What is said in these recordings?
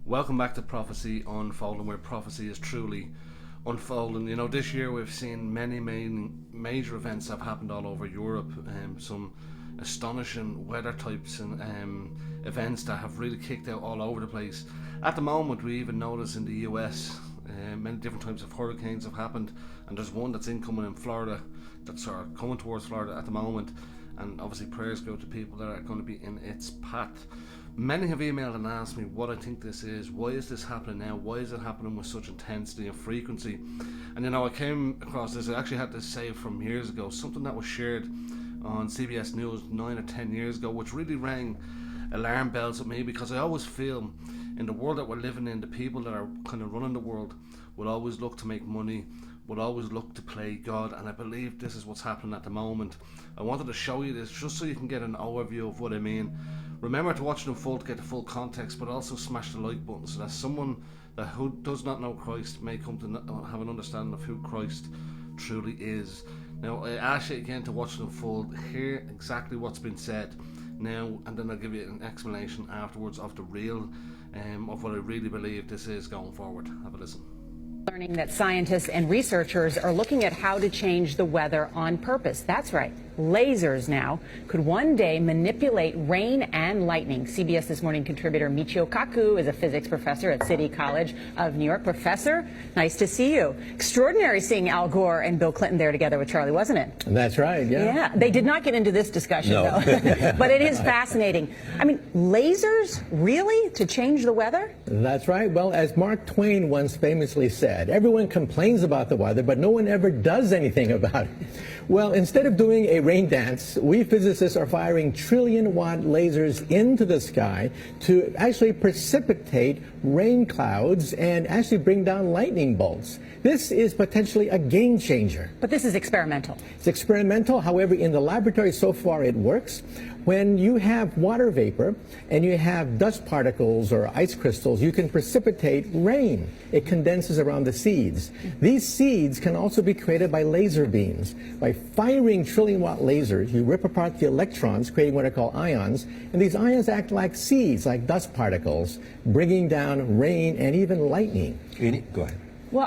Welcome back to Prophecy Unfolding, where prophecy is truly unfolding. You know, this year we've seen many major events that have happened all over Europe, some astonishing weather types and events that have really kicked out all over the place. At the moment, we even notice in the US, many different types of hurricanes have happened, and there's one that's incoming in Florida, that's coming towards Florida at the moment, and obviously prayers go to people that are going to be in its path. Many have emailed and asked me what I think this is. Why is this happening now? Why is it happening with such intensity and frequency? And you know, I came across this. I actually had this saved from years ago, something that was shared on CBS News 9 or 10 years ago, which really rang alarm bells with me, because I always feel in the world that we're living in, the people that are kind of running the world will always look to make money, will always look to play God, and I believe this is what's happening at the moment. I wanted to show you this just so you can get an overview of what I mean. Remember to watch it in full to get the full context, but also smash the like button so that someone who does not know Christ may come to have an understanding of who Christ truly is. Now, I ask you again to watch it in full, hear exactly what's been said now, and then I'll give you an explanation afterwards of the real, of what I really believe this is going forward. Have a listen. Learning that scientists and researchers are looking at how to change the weather on purpose. That's right. Lasers now could one day manipulate rain and lightning. CBS This Morning contributor Michio Kaku is a physics professor at City College of New York. Professor, nice to see you. Extraordinary seeing Al Gore and Bill Clinton there together with Charlie, wasn't it? That's right, yeah. Yeah, they did not get into this discussion, no. though. But it is fascinating. I mean, lasers, really? To change the weather? That's right. Well, as Mark Twain once famously said, everyone complains about the weather, but no one ever does anything about it. Well, instead of doing a rain dance, we physicists are firing trillion-watt lasers into the sky to actually precipitate rain clouds and actually bring down lightning bolts. This is potentially a game changer. But this is experimental. It's experimental. However, in the laboratory so far it works. When you have water vapor and you have dust particles or ice crystals, you can precipitate rain. It condenses around the seeds. These seeds can also be created by laser beams. By firing trillion-watt lasers, you rip apart the electrons, creating what are called ions, and these ions act like seeds, like dust particles, bringing down rain and even lightning. Go ahead. Well,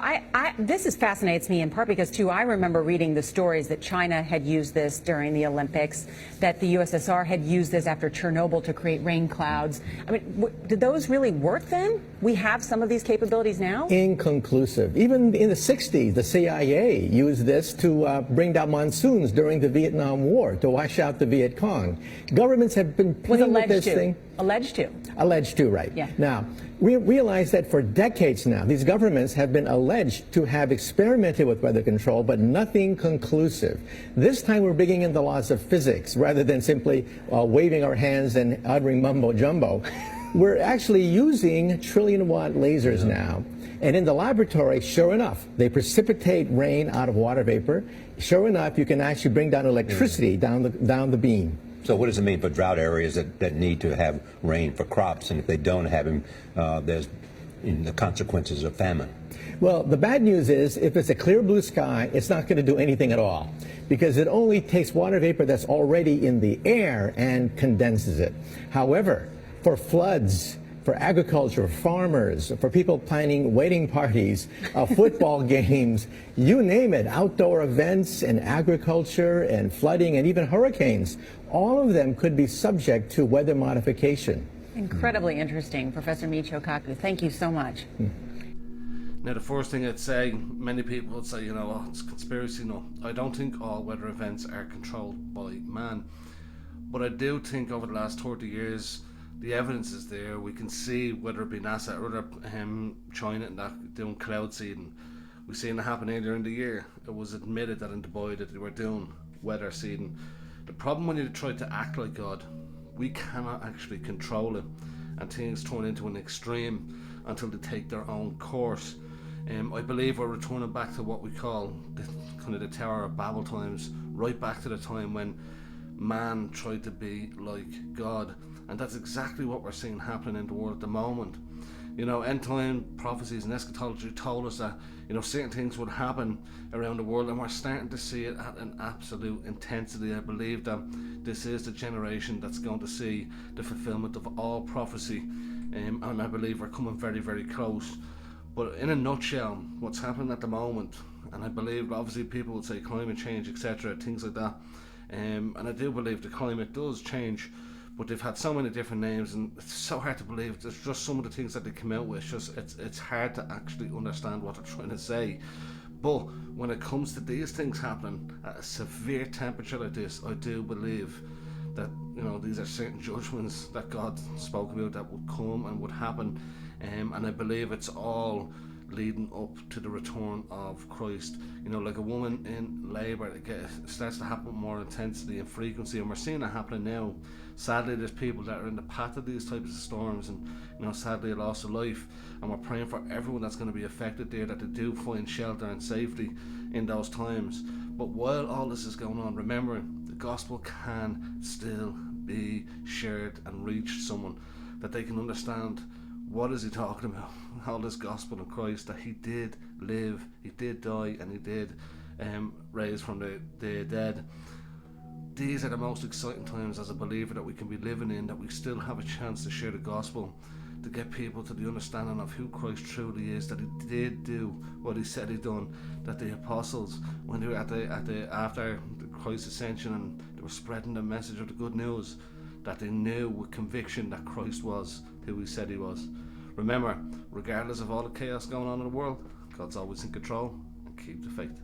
this fascinates me in part because, too, I remember reading the stories that China had used this during the Olympics, that the USSR had used this after Chernobyl to create rain clouds. I mean, did those really work then? We have some of these capabilities now? Inconclusive. Even in the 60s, the CIA used this to bring down monsoons during the Vietnam War, to wash out the Viet Cong. Governments have been playing with this thing. Alleged to. Alleged to, right. Yeah. Now, we realize that for decades now, these governments have been alleged to have experimented with weather control, but nothing conclusive. This time we're bringing in the laws of physics rather than simply waving our hands and uttering mumbo jumbo. We're actually using trillion-watt lasers now. And in the laboratory, sure enough, they precipitate rain out of water vapor. Sure enough, you can actually bring down electricity down the beam. So what does it mean for drought areas that need to have rain for crops, and if they don't have them, there's the consequences of famine? Well, the bad news is if it's a clear blue sky, it's not going to do anything at all, because it only takes water vapor that's already in the air and condenses it. However, for floods, for agriculture, farmers, for people planning wedding parties, football games, you name it, outdoor events and agriculture and flooding and even hurricanes, all of them could be subject to weather modification. Incredibly interesting, Professor Michio Kaku. Thank you so much. Now, the first thing I'd say, many people would say, you know, it's conspiracy. No, I don't think all weather events are controlled by man. But I do think over the last 30 years, the evidence is there. We can see, whether it be NASA or other China doing cloud seeding. We've seen it happen earlier in the year. It was admitted that in Dubai that they were doing weather seeding. The problem when you try to act like God, we cannot actually control it, and things turn into an extreme until they take their own course. I believe we're returning back to what we call the Tower of Babel times, right back to the time when man tried to be like God. And that's exactly what we're seeing happening in the world at the moment. You know, end time prophecies and eschatology told us that, you know, certain things would happen around the world, and we're starting to see it at an absolute intensity. I believe that this is the generation that's going to see the fulfillment of all prophecy and I believe we're coming very, very close. But in a nutshell, what's happening at the moment, and I believe obviously people would say climate change, etc., things like that, and I do believe the climate does change, but they've had so many different names, and it's so hard to believe. There's just some of the things that they come out with. It's hard to actually understand what they're trying to say. But when it comes to these things happening at a severe temperature like this, I do believe that these are certain judgments that God spoke about that would come and would happen, and I believe it's all leading up to the return of Christ. Like a woman in labour, it starts to happen with more intensity and frequency, and we're seeing it happening now. Sadly, there's people that are in the path of these types of storms, and sadly a loss of life, and we're praying for everyone that's going to be affected there, that they do find shelter and safety in those times. But while all this is going on, remember, the gospel can still be shared and reach someone, that they can understand what is he talking about. All this gospel of Christ, that he did live, he did die, and he did raise from the dead. These are the most exciting times as a believer that we can be living in, that we still have a chance to share the gospel, to get people to the understanding of who Christ truly is, that he did do what he said he'd done, that the apostles, when they were after the Christ's ascension and they were spreading the message of the good news, that they knew with conviction that Christ was who he said he was. Remember, regardless of all the chaos going on in the world, God's always in control, and keep the faith.